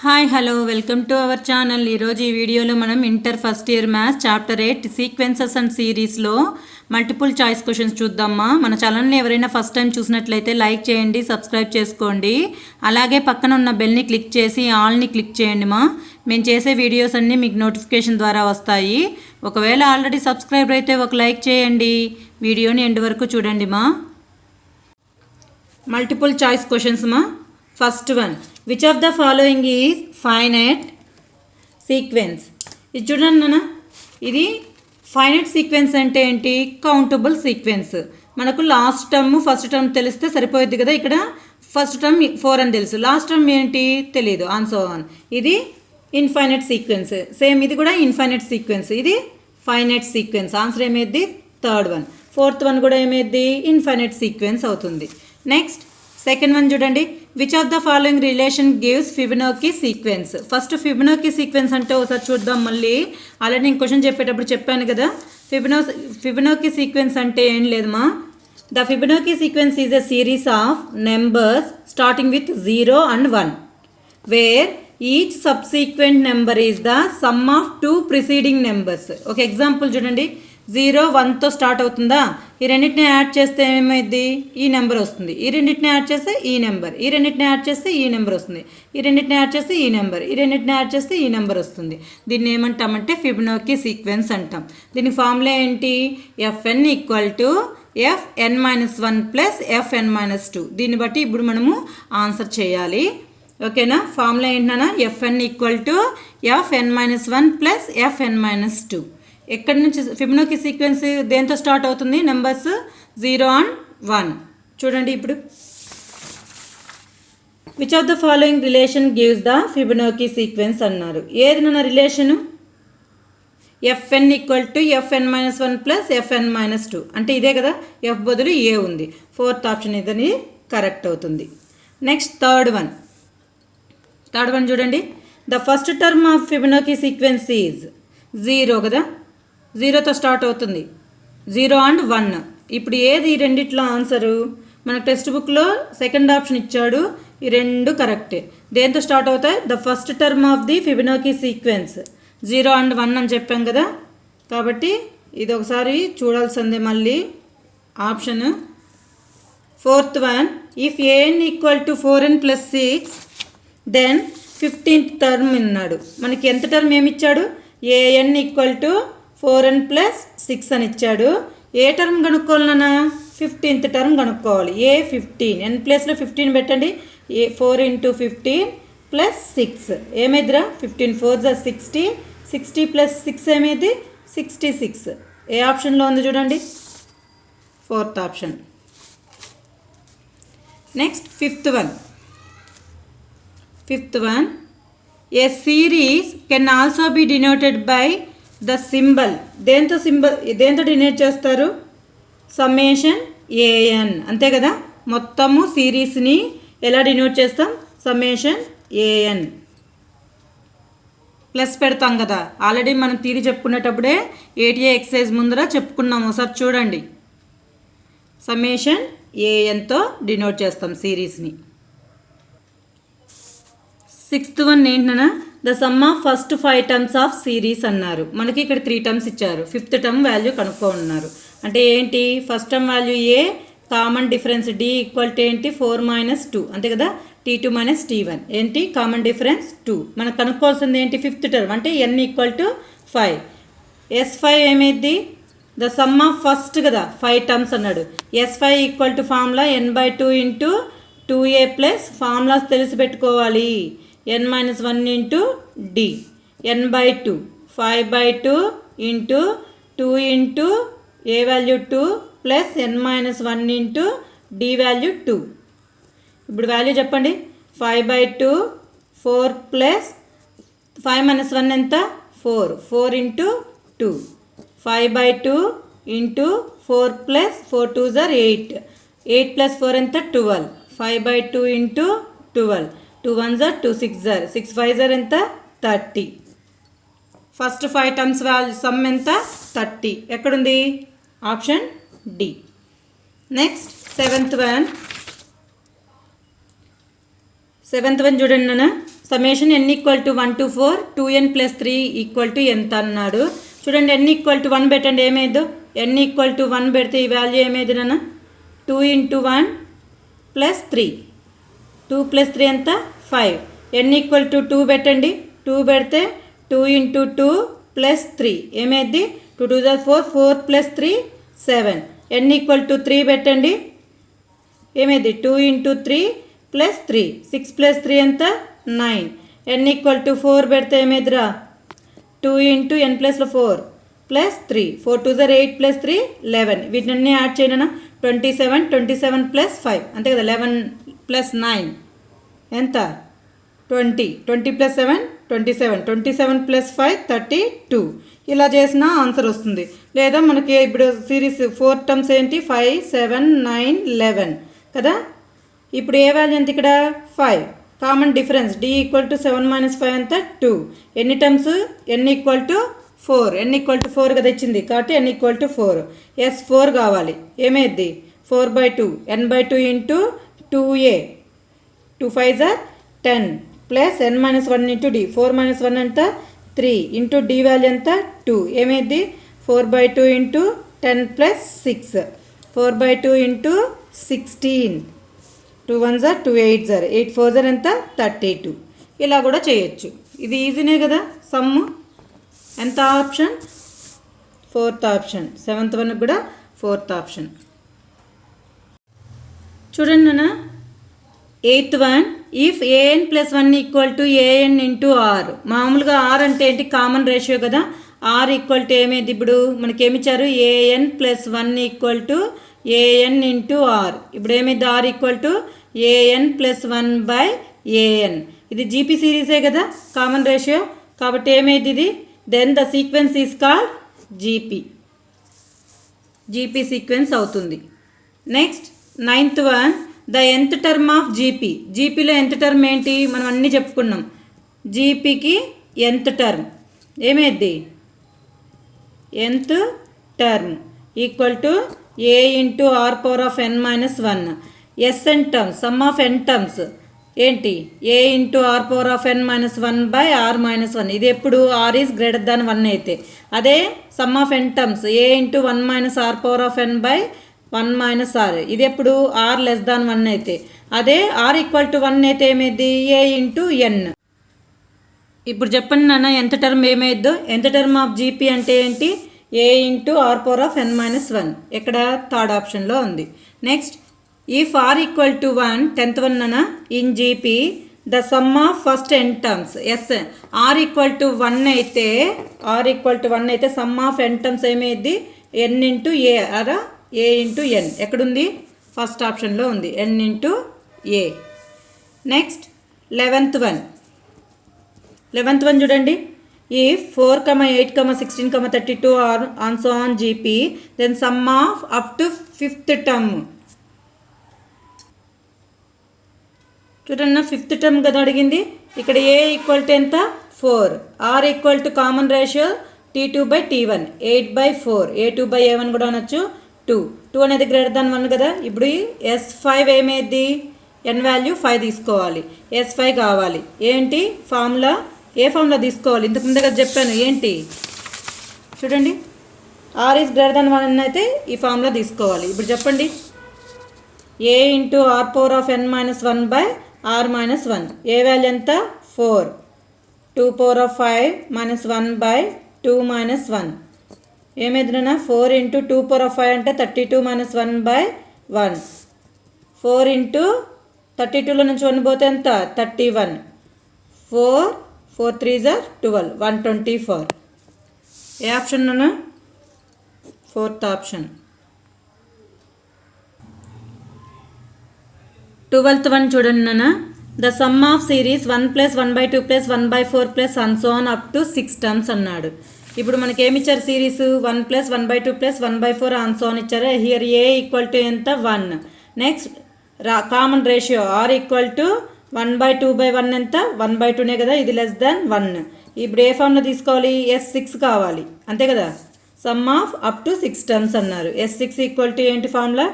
Hi hello welcome to our channel. ఈరోజు ఈ వీడియోలో మనం inter first year maths chapter 8 sequences and సిరీస్లో మల్టిపుల్ చాయిస్ క్వశ్చన్స్ చూద్దామా. మన ఛానల్ని ఎవరైనా ఫస్ట్ టైం చూసినట్లయితే లైక్ చేయండి, సబ్స్క్రైబ్ చేసుకోండి. అలాగే పక్కన ఉన్న బెల్ని క్లిక్ చేసి ఆల్ని క్లిక్ చేయండి మేము చేసే వీడియోస్ అన్నీ మీకు నోటిఫికేషన్ ద్వారా వస్తాయి. ఒకవేళ ఆల్రెడీ సబ్స్క్రైబర్ అయితే ఒక లైక్ చేయండి. వీడియోని ఎండ్ వరకు చూడండి multiple choice questions first one, which of the following is finite sequence. ఇది చూడండి నాన్న, ఇది ఫైనైట్ సీక్వెన్స్ అంటే ఏంటి? Countable sequence. మనకు లాస్ట్ టర్మ్ ఫస్ట్ టర్మ్ తెలిస్తే సరిపోయింది కదా. ఇక్కడ ఫస్ట్ టర్మ్ 4 అని తెలుసు, లాస్ట్ టర్మ్ ఏంటి తెలియదు, ఆన్. ఇది ఇన్ఫైనైట్ సీక్వెన్స్. సేమ్ ఇది కూడా ఇన్ఫైనైట్ సీక్వెన్స్, ఇది ఫైనైట్ సీక్వెన్స్. ఆన్సర్ ఏమైంది? Third one. ఫోర్త్ వన్ కూడా ఏమైంది? ఇన్ఫైనైట్ సీక్వెన్స్ అవుతుంది. నెక్స్ట్ సెకండ్ వన్ చూడండి, which of the following relation gives Fibonacci sequence. First Fibonacci sequence అంటే ఒకసారి చూద్దాం. మళ్ళీ ఆల్రెడీ నేను క్వశ్చన్ చెప్పేటప్పుడు చెప్పాను కదా, ఫిబొనాకీ సీక్వెన్స్ అంటే ఏం లేదు the Fibonacci sequence is a series of numbers starting with 0 and 1 wear each subsequent number is the sum of 2 preceding numbers. ఒక ఎగ్జాంపుల్ చూడండి, 0 1తో స్టార్ట్ అవుతుందా, ఈ రెండింటిని యాడ్ చేస్తే ఏమైంది? ఈ నెంబర్ వస్తుంది. ఈ రెండింటిని యాడ్ చేస్తే ఈ నెంబర్, ఈ రెండింటిని యాడ్ చేస్తే ఈ నెంబర్ వస్తుంది, ఈ రెండింటిని యాడ్ చేస్తే ఈ నెంబర్, ఈ రెండింటిని యాడ్ చేస్తే ఈ నెంబర్ వస్తుంది. దీన్ని ఏమంటామంటే ఫిబొనాకీ సీక్వెన్స్ అంటాం. దీని ఫార్ములా ఏంటి? fn = fn-1 + fn-2. దీన్ని బట్టి ఇప్పుడు మనము ఆన్సర్ చేయాలి. ఓకేనా? ఫార్ములా ఏంటన్నా? fn = fn-1 + fn-2. ఎక్కడి నుంచి ఫిబొనాకీ సీక్వెన్స్ దేంతో స్టార్ట్ అవుతుంది? Numbers 0 and 1. చూడండి ఇప్పుడు, which of the following relation gives the Fibonacci sequence అన్నారు. ఏది నా రిలేషను? fn = fn-1 + fn-2 అంటే ఇదే కదా, f బదులు ఏ ఉంది. ఫోర్త్ ఆప్షన్ ఇదని కరెక్ట్ అవుతుంది. నెక్స్ట్ థర్డ్ వన్ చూడండి, the first term of Fibonacci sequence is 0 కదా, 0తో స్టార్ట్ అవుతుంది, 0 and 1. ఇప్పుడు ఏది ఈ రెండిట్లో ఆన్సరు? మన టెక్స్ట్ బుక్లో సెకండ్ ఆప్షన్ ఇచ్చాడు, ఈ రెండు కరెక్టే. దేంతో స్టార్ట్ అవుతాయి? The first term of the Fibonacci sequence 0 and 1 అని చెప్పాం కదా, కాబట్టి ఇది ఒకసారి చూడాల్సిందే మళ్ళీ option. Fourth one, if an = 4n + 6 then 15th term అన్నాడు. మనకి ఎంత టర్మ్ ఏమిచ్చాడు? an = 4n + 6 అని ఇచ్చాడు. ఏ టర్మ్ కనుక్కోవాలన్నా? 15th టర్మ్ కనుక్కోవాలి. ఏ 15, n ప్లేస్లో 15 పెట్టండి. 4 × 15 + 6 ఏమైందిరా? 15 4 = 60, 60 + 6 ఏమైంది? 66. ఏ ఆప్షన్లో ఉంది చూడండి? Fourth option. Next fifth one, A series can also be denoted by the symbol. దేంతో డినోట్ చేస్తారు? Summation an. అంతే కదా, మొత్తము సిరీస్ని ఎలా డినోట్ చేస్తాం? సమ్మేషన్ an ప్లస్ పెడతాం కదా. ఆల్రెడీ మనం తీరి చెప్పుకునేటప్పుడే 8A ఎక్సైజ్ ముందర చెప్పుకున్నాము, ఒకసారి చూడండి. సమ్మేషన్ anతో డినోట్ చేస్తాం సిరీస్ని. సిక్స్త్ వన్ ఏంటన్నా? The sum of first 5 terms of series అన్నారు. మనకి ఇక్కడ 3 టర్మ్స్ ఇచ్చారు, 5th టర్మ్ వాల్యూ కనుక్కోన్నారు. అంటే ఏంటి? ఫస్ట్ టర్మ్ వాల్యూ ఏ, కామన్ డిఫరెన్స్ d = ఏంటి? 4 - 2 అంతే కదా, t2 - t1 ఏంటి? Common difference 2. మనకు కనుక్కోవాల్సింది ఏంటి? 5th టర్మ్ అంటే n = 5. s5 ఏమైంది? ద సమ్ ఆఫ్ ఫస్ట్ కదా 5 టర్మ్స్ అన్నాడు. s5 = formula n/2 × 2a + formulas తెలిసి పెట్టుకోవాలి. n-1 × d, n/2 5/2 × 2 × a value 2 + n-1 × d value 2. ఇప్పుడు వాల్యూ చెప్పండి. 5/2 4 + 5 - 1 ఎంత? 4, 4 × 2 5/2 × 4 + 4 2s are 8, 8 + 4 ఎంత? 12, 5/2 × 12, 2 1s are 2 6s are 6 5s are ఎంత? 30. ఫస్ట్ 5 టర్మ్స్ వాల్యూ సమ్ ఎంత? 30. ఎక్కడుంది? Option D. Next seventh one చూడండి నాన్న. Summation n equal to 1 to 4 2n plus 3 equal to ఎంత అన్నాడు. చూడండి n ఈక్వల్ టు 1 పెట్టండి ఏమైందో, n ఈక్వల్ టు 1 పెడితే ఈ వాల్యూ ఏమైంది నాన్న 2 into 1 ప్లస్ 3, 2 ప్లస్ 3 ఎంత 5. n ఈక్వల్ టు 2 పెట్టండి, 2 పెడితే 2 into 2 ప్లస్ 3 ఏమైంది 2 2 4, 4 ప్లస్ 3 7. n ఈక్వల్ టు 3 పెట్టండి ఏమైంది 2 into 3 ప్లస్ 3, 6 ప్లస్ 3 ఎంత 9. n ఈక్వల్ టు 4 పెడితే ఏమైందిరా 2 into n ప్లస్లో 4 ప్లస్ 3, 4 2 8 ప్లస్ 3 11. వీటిని యాడ్ చేయనా 27, 27 ప్లస్ 5 అంతే కదా 11 ప్లస్ 9 ఎంత 20, 20 ప్లస్ 7 27, 27 ప్లస్ 5 32. ఇలా చేసిన ఆన్సర్ వస్తుంది. లేదా మనకి ఇప్పుడు సిరీస్ 4 టర్మ్స్ ఏంటి 5 7 9 11 కదా. ఇప్పుడు ఏ వాల్యూ ఎంత ఇక్కడ 5, common difference d equal to 7 minus 5 ఎంత 2. ఎన్ని terms n equal to 4, n equal to 4 కదా ఇచ్చింది కాబట్టి n ఈక్వల్ టు 4. ఎస్ 4 కావాలి ఏమైద్ది 4/2 n/2 into 2a 2 5 10 plus n minus 1 into d 4 minus 1 ఎంత 3 ఇంటూ d వాల్యూ ఎంత 2 ఏమైద్ది 4/2 ఇంటూ 10 ప్లస్ 6 4/2 ఇంటూ 16 2 1 2 8 8 4 ఎంత 32. ఇలా కూడా చేయొచ్చు. ఇది ఈజీనే కదా. సమ్ము ఎంత option 4th option, 7th one కూడా 4th ఆప్షన్. చూడండి నాన్న 8th one if an plus 1 equal to an into R. మామూలుగా ఆర్ అంటే ఏంటి కామన్ రేషియో కదా. ఆర్ ఈక్వల్ టు ఏమైంది ఇప్పుడు మనకేమిచ్చారు an plus 1 equal to an into R. ఇప్పుడు ఏమైంది R equal to an plus 1/an. ఇది జీపీ సిరీసే కదా కామన్ రేషియో కాబట్టి ఏమైంది ఇది then the sequence is called GP sequence అవుతుంది. Next 9th one the nth term of GP. జీపీలో nth term ఏంటి మనం అన్నీ చెప్పుకున్నాం. జీపీకి nth టర్మ్ ఏమైంది nth term equal to a into are power of n minus 1. S N terms sum of n terms ఏంటి a into are power of n minus 1/r minus 1. ఇది ఎప్పుడు r ఈజ్ గ్రేటర్ దాన్ 1 అయితే. అదే sum of n terms a into 1 minus are power of n/1 minus r. ఇది ఎప్పుడు r less than 1 అయితే. అదే r equal to 1 అయితే ఏమైంది a ఇంటూ n. ఇప్పుడు చెప్పండి నాన్న ఎంత టర్మ్ ఏమైద్దో. ఎంత టర్మ్ ఆఫ్ జీపీ అంటే ఏంటి a into are power of n minus 1. ఇక్కడ 3rd ఆప్షన్లో ఉంది. Next if r equal to 1 10th one అన్న in GP the sum of first n terms. Yes r equal to 1 అయితే sum of n terms ఏమైంది n into a అరా a into n. ఎక్కడుంది first ఆప్షన్లో ఉంది n into a. Next 11th one చూడండి if 4, 8, 16, 32 are also on GP then sum of up to 5th term. చూడండి 5th term కదా అడిగింది. ఇక్కడ ఏ ఈక్వల్ టు ఎంత 4, R equal to common ratio t2/t1 8/4 a2/a1 కూడా అనొచ్చు 2 అనేది గ్రేటర్ దాన్ 1 కదా. ఇప్పుడు S5 ఏమైంది n వాల్యూ 5 తీసుకోవాలి. S5 కావాలి ఏంటి ఫార్ములా ఏ ఫార్ములా తీసుకోవాలి ఇంతకు ముందే కదా చెప్పాను ఏంటి చూడండి ఆర్ ఈజ్ గ్రేటర్ దాన్ 1 అయితే ఈ ఫార్ములా తీసుకోవాలి. ఇప్పుడు చెప్పండి a into are power of n minus 1/r minus 1. A value ఎంత 4, 2 పవర్ ఆఫ్ 5 మైనస్ 1/2 మైనస్ 1. ఏమైందినా 4 ఇంటూ 2 పవర్ ఆఫ్ 5 అంటే 32 మైనస్ 1/1. 4 ఇంటూ 32లో నుంచి 1 పోతే ఎంత 31. 4 3 12 124. ఏ ఆప్షన్ అన్నా 4th ఆప్షన్. 12th వన్ చూడండి నాన్న the sum of series 1 plus 1/2 plus 1/4 plus and so on up to 6 terms అన్నాడు. ఇప్పుడు మనకి ఏమి ఇచ్చారు series 1 plus 1/2 plus 1/4 and so on ఇచ్చారు. హియర్ ఏ ఈక్వల్ టు ఎంత 1. Next common ratio R equal to 1/2/1 ఎంత 1/2నే కదా ఇది లెస్ దాన్ 1. ఇప్పుడు ఏ ఫామ్లో తీసుకోవాలి S6 కావాలి అంతే కదా. Sum of up to 6 terms అన్నారు. S6 ఈక్వల్ టు ఏంటి formula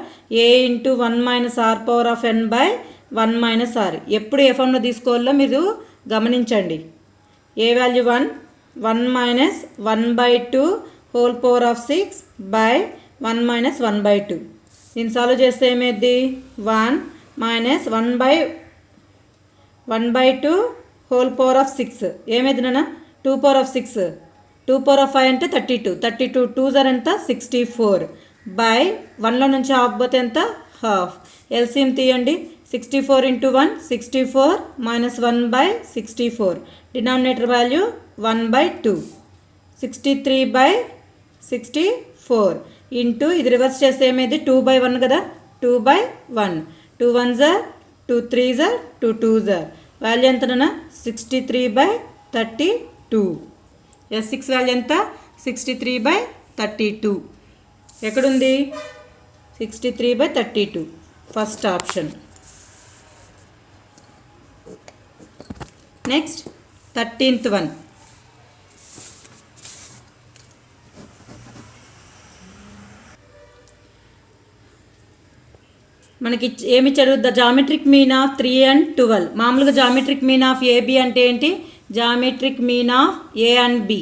a into 1 minus are power of n/1 minus r. ఎప్పుడు ఏ ఫార్ములా తీసుకోవాలో మీరు గమనించండి. A value 1, 1 minus 1/2 whole power of 6 by 1 minus 1/2. దీన్ని సాల్వ్ చేస్తే ఏమైంది? 1 మైనస్ 1/2 హోల్ పవర్ ఆఫ్ 6 ఏమైంది నాన్న? 2 పవర్ ఆఫ్ 6. 2 పవర్ ఆఫ్ 5 అంటే 32 2s ఎంత? 64 బై 1లో నుంచి హాఫ్ పోతే ఎంత? హాఫ్. ఎల్సిఎం తీయండి. 64 into 1 64 minus 1/64. Denominator value 1/2. 63/64 into ఇది రివర్స్ చేస్తే ఏమైంది? 2/1 కదా, 2/1. 2 1s are 2 3s are 2 2s are. Value ఎంతనా? 63/32. S6 వాల్యూ ఎంత? 63/32. ఎక్కడుంది? 63/32 first option. Next 13th one. మనకి ఏమిచ్చాడు? The geometric mean of 3 and 12. మామూలుగా జామెట్రిక్ మీన్ ఆఫ్ ఏబి అంటే ఏంటి? Geometric mean of A and B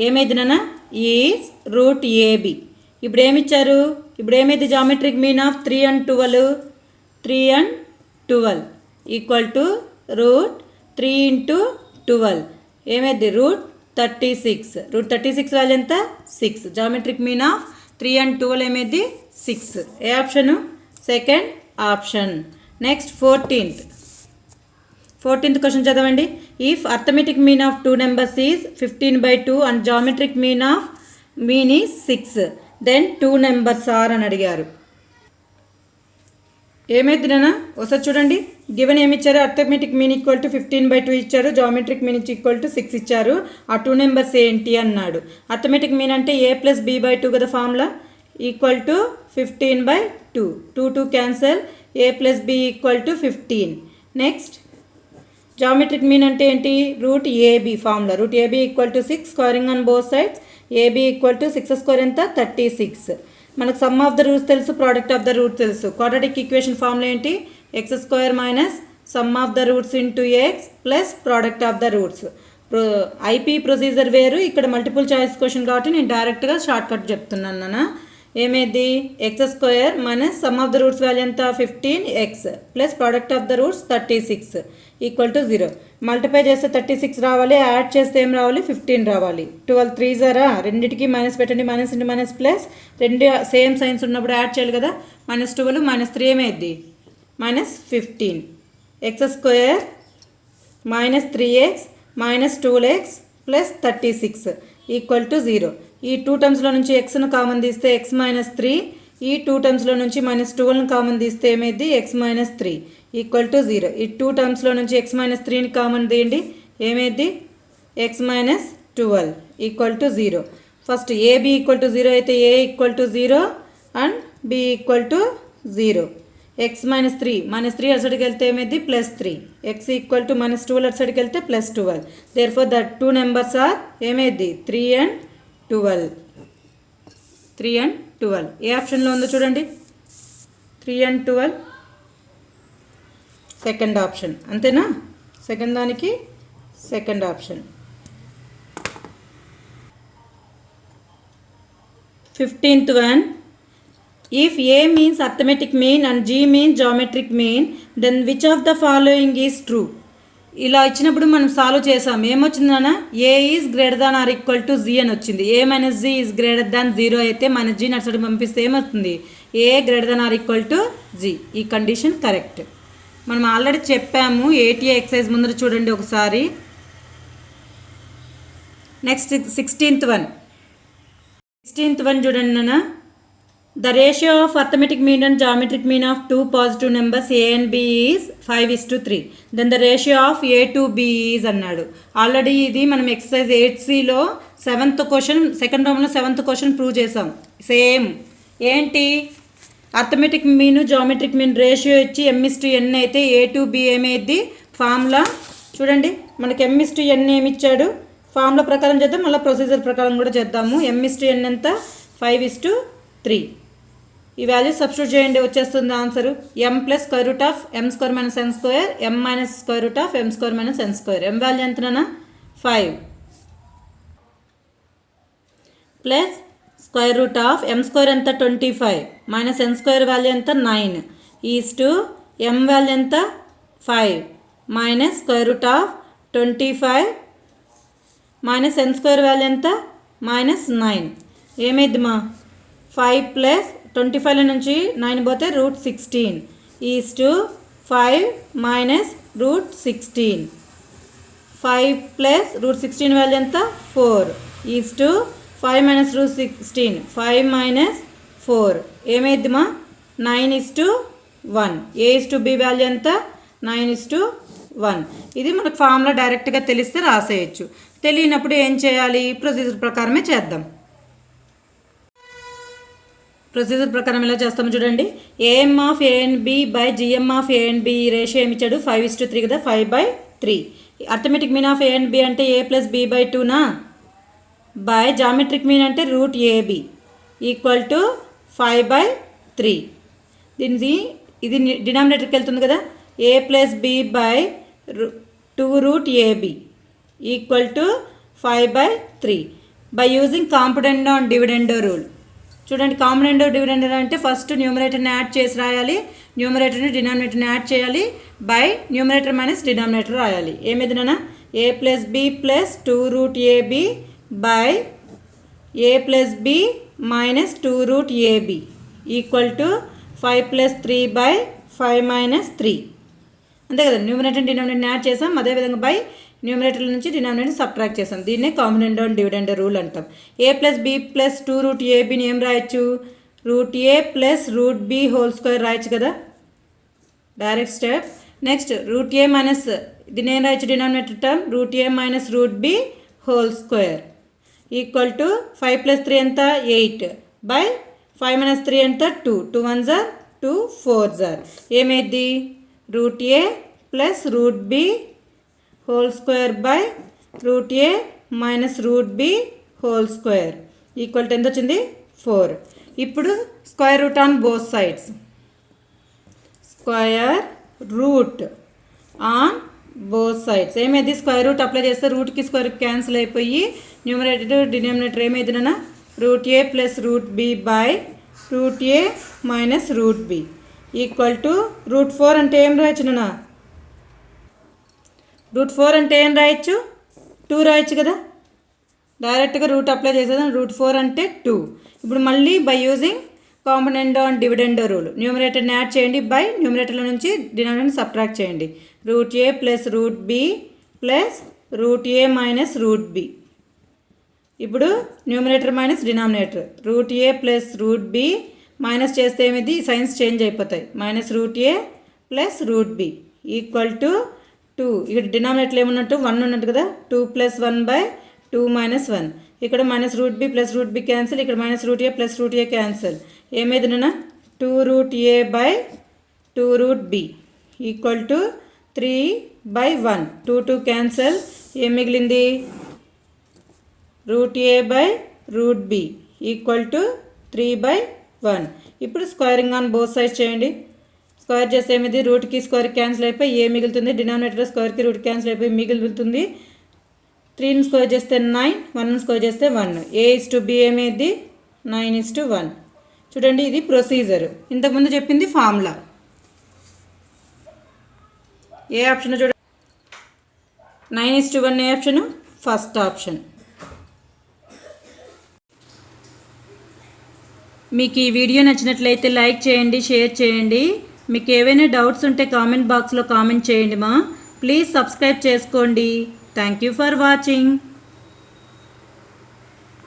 ఏమైంది నాన్న? Is root AB. ఇప్పుడు ఏమిచ్చారు? ఇప్పుడు ఏమైంది? Geometric mean of 3 and 12. 3 and 12 equal to root 3 into 12 ఏమైంది? రూట్ 36. రూట్ 36 వాల్యూ ఎంత? 6. జామెట్రిక్ మీన్ ఆఫ్ 3 and 12 ఏమైంది? 6. ఏ option? Second option. Next 14th question చదవండి. If arithmetic mean of 2 numbers is 15/2 and geometric mean of mean is 6 then 2 numbers are అని అడిగారు. ఏమైంది నాన్న? ఒకసారి చూడండి. గివెన్ ఏమి ఇచ్చారు? అర్థమెటిక్ మీన్ ఈక్వల్ టు 15/2 ఇచ్చారు, జామెట్రిక్ మీన్ ఈక్వల్ టు 6 ఇచ్చారు. ఆ 2 numbers ఏంటి అన్నాడు. అర్థమెటిక్ మీన్ అంటే a + b/2 కదా formula, equal to 15/2. 2 2 cancel, a + b equal to 15. Next geometric mean అంటే ఏంటి? Root AB formula. Root AB equal to 6, squaring on both sides. AB equal to 6² ఎంత? 36. మనకు సమ్ ఆఫ్ ద రూట్స్ తెలుసు, product of the root తెలుసు. Quadratic equation formula ఏంటి? x² minus sum of the roots into X plus product of the roots. IP procedure వేరు, ఇక్కడ multiple choice question కాబట్టి నేను డైరెక్ట్గా షార్ట్ కట్ చెప్తున్నాను నాన్న. ఏమైంది? x² minus sum of the roots value ఎంత? 15x plus product of the roots 36 equal to 0. Multiply చేస్తే 36 రావాలి, యాడ్ చేస్తే ఏం రావాలి? 15 రావాలి. 12 3s are రెండింటికి మైనస్ పెట్టండి. మైనస్ ఇంటూ మైనస్ ప్లస్, రెండు సేమ్ సైన్స్ ఉన్నప్పుడు యాడ్ చేయాలి కదా. -12 -3 ఏమైంది? -15. x² minus 3x minus 2x plus 36 equal to 0. ఈ 2 టర్మ్స్లో నుంచి ఎక్స్ను కామన్ తీస్తే x -3, ఈ 2 టర్మ్స్లో నుంచి -12ని కామన్ తీస్తే ఏమైంది? x -3 equal to 0. ఈ 2 టర్మ్స్లో నుంచి x -3ని కామన్ తీయండి, ఏమైంది? x -12 equal to 0. First ab equal to 0 అయితే a equal to 0 and b equal to 0. x -3 -3 అటు వెళ్తే ఏమైంది? +3. x ఈక్వల్ టు -12 అటు వెళ్తే +12. Therefore the 2 numbers are ఏమైంది? 3 and 12. 3 and 12 ఏ ఆప్షన్లో ఉందో చూడండి. 3 and 12 సెకండ్ ఆప్షన్. అంతేనా? సెకండ్ దానికి second option. 15th one. If A means arithmetic mean and G means geometric mean, then which of the following is true? ఇలా ఇచ్చినప్పుడు మనం solve చేసాం. ఏమొచ్చింది నాన్న? A is greater than or equal to g అని వచ్చింది. A minus g is greater than 0 అయితే -g నడిచడి పంపిస్తే ఏమవుతుంది? A greater than or equal to g. ఈ కండిషన్ కరెక్ట్. మనం ఆల్రెడీ చెప్పాము. ఏటీఏ ఎక్సైజ్ ముందర చూడండి ఒకసారి. నెక్స్ట్ 16th one చూడండి నాన్న. The ratio of arithmetic mean and geometric mean of two positive numbers a and b is 5:3. Then the ratio of a to b is అన్నాడు. Already ఇది మనం ఎక్సర్సైజ్ 8Cలో 7th క్వశ్చన్, సెకండ్ రౌండ్లో 7th question prove చేసాం. Same ఏంటి? Arithmetic mean geometric mean ratio ఇచ్చి m/n అయితే a to b ఏమైంది? Formula చూడండి. మనకి m/n ఏమిచ్చాడు? ఫార్ములా ప్రకారం చేద్దాం, మళ్ళీ ప్రొసీజర్ ప్రకారం కూడా చేద్దాము. m/n ఎంత? 5:3 ఈ వాల్యూ సబ్స్టిట్యూట్ చేయండి, వచ్చేస్తుంది answer m plus square root of m square minus n square m minus square root of m square minus n square. m value ఎంతనా 5 plus square root of m square ఎంత 25 minus n square value ఎంత 9 is to m value ఎంత 5 minus square root of 25 minus n square value ఎంత minus 9. ఏమైద్దిమా 5 plus 25 నుంచి 9 పోతే root 16 is to 5 minus root 16. 5 plus root 16 value ఎంత 4 is to 5 minus root 16 5 minus 4 ఏమైద్దిమా 9:1. a/b value ఎంత 9:1. ఇది మనకు ఫార్ములా డైరెక్ట్గా తెలిస్తే రాసేయచ్చు. తెలియనప్పుడు ఏం చేయాలి, ప్రొసీజర్ ప్రకారమే చేద్దాం. ప్రొసీజర్ ప్రకారం ఎలా చేస్తామో చూడండి. am of a and b by gm of a and b ratio ఏమి ఇచ్చాడు 5:3 కదా 5/3. Arithmetic mean of a and b అంటే a ప్లస్ b బై 2నా బై జామెట్రిక్ మీన్ అంటే రూట్ ab ఈక్వల్ టు 5/3. ఇది డినామినేటర్కి వెళ్తుంది కదా a plus b by 2 root ab equal to 5/3 by using component on dividend rule. చూడండి component dividend అంటే first న్యూమరేటర్ని యాడ్ చేసి రాయాలి, న్యూమరేటర్ని డినామినేటర్ని యాడ్ చేయాలి, బై న్యూమరేటర్ మైనస్ డినామినేటర్ రాయాలి. ఏమిదినా a plus b plus 2 root ab by a plus b minus 2 root ab equal to 5 plus 3 by 5 minus 3. అంతే కదా, న్యూమరేటర్ డినామినేటర్ని యాడ్ చేసాం, అదేవిధంగా బై న్యూమరేటర్ నుంచి డినామినేటర్ సబ్ట్రాక్ట్ చేసాం. దీన్నే కాంపొనెంట్ ఆన్ డివిడెండ్ రూల్ అంటాం. a plus b plus 2 root abని ఏం రాయొచ్చు root a plus root b whole square రాయొచ్చు కదా, direct step. Next root a minus దీన్ని ఏం రాయొచ్చు denominator term root a minus root b whole square equal to 5 plus 3 ఎంత 8 బై 5 మైనస్ 3 ఎంత 2 2 1 జార్ 2 4 జార్ ఏమైంది root a plus root b whole square by root a minus root b whole square equal to ఎంత వచ్చింది 4. ఇప్పుడు square root on both sides, square root on both sides. ఏమైంది square root apply చేస్తే రూట్కి స్క్వేర్ క్యాన్సిల్ అయిపోయి numerator denominator ఏమైందినా root a plus root b by root a minus root b equal to root 4 అంటే ఏం రాయొచ్చునా route 4 అంటే ఏం రాయొచ్చు 2 రాయొచ్చు కదా, డైరెక్ట్గా రూట్ అప్లై చేసేదాం. రూట్ 4 అంటే 2. ఇప్పుడు మళ్ళీ by using component on dividend rule న్యూమరేటర్ని యాడ్ చేయండి, బై న్యూమరేటర్ల నుంచి డినామినేటర్ని సబ్ట్రాక్ట్ చేయండి. Root a plus root b plus root a minus root b. ఇప్పుడు numerator minus denominator root a plus root b minus చేస్తే ఏమిది సైన్స్ చేంజ్ అయిపోతాయి, minus root a plus root b equal to 2. ఇక్కడ denominator ఏమున్నట్టు 1 ఉన్నట్టు కదా 2 plus 1 by 2 minus 1. ఇక్కడ minus root b plus root b cancel, ఇక్కడ minus root a plus root a cancel. ఏమైందినా 2 root a by 2 root b equal to 3 by 1. 2 2 cancel, ఏం మిగిలింది root a by root b equal to 3 by 1. ఇప్పుడు squaring on both sides చేయండి. Square చేస్తే ఏమిది రూట్కి square cancel అయిపోయి ఏ మిగులుతుంది, denominator స్క్వేర్కి root cancel అయిపోయి మిగులుతుంది. 3ని స్క్వేర్ చేస్తే 9, 1ని స్క్వేర్ చేస్తే 1. a/b ఏమైంది 9:1. చూడండి ఇది ప్రొసీజర్, ఇంతకుముందు చెప్పింది ఫార్ములా. ఏ ఆప్షన్ చూడండి 9:1 ఏ ఆప్షను ఫస్ట్ ఆప్షన్. మీకు ఈ వీడియో నచ్చినట్లయితే లైక్ చేయండి, షేర్ చేయండి. మీకు ఏవైనా డౌట్స్ ఉంటే కామెంట్ బాక్స్లో కామెంట్ చేయండి మా. ప్లీజ్ సబ్స్క్రైబ్ చేసుకోండి. Thank you for watching.